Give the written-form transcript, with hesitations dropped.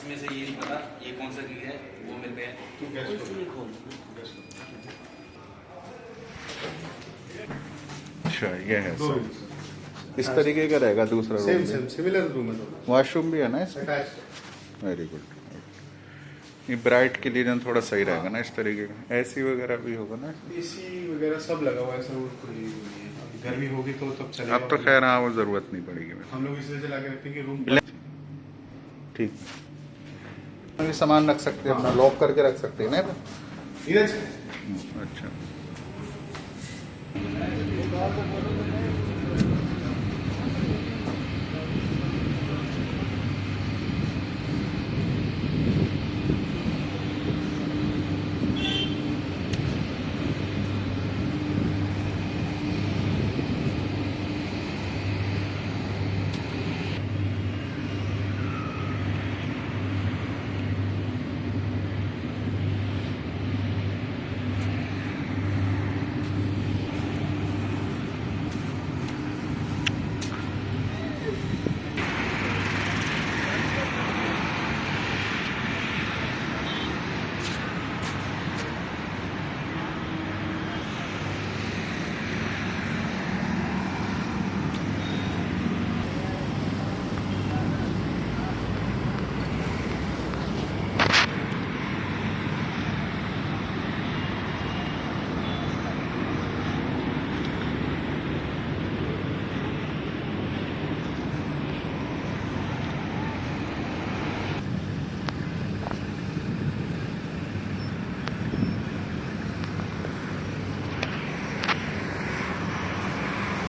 इसमें से ये नहीं पता ये कौन सा की है, वो मेरे पे है। तू गैस कर। अच्छा ये है सर। इस तरीके का रहेगा दूसरा same room same similar room है दोनों। वॉशरूम भी है ना इसमें? अटैच्ड। Very good. ये ब्राइट के लिए थोड़ा सही रहेगा ना इस तरीके का। एसी वगैरह भी होगा ना? एसी वगैरह सब लगा हुआ है सर, वो कोई नहीं है। अभी गर्मी होगी तो तब चलेगा। अब तो खैर हाँ वो जरूरत नहीं पड़ेगी मेरे। हम लोग इसलिए चला के रखेंगे रूम। ठीक है, ये सामान रख सकते हैं अपना, लॉक करके रख सकते हैं ना? नीरज अच्छा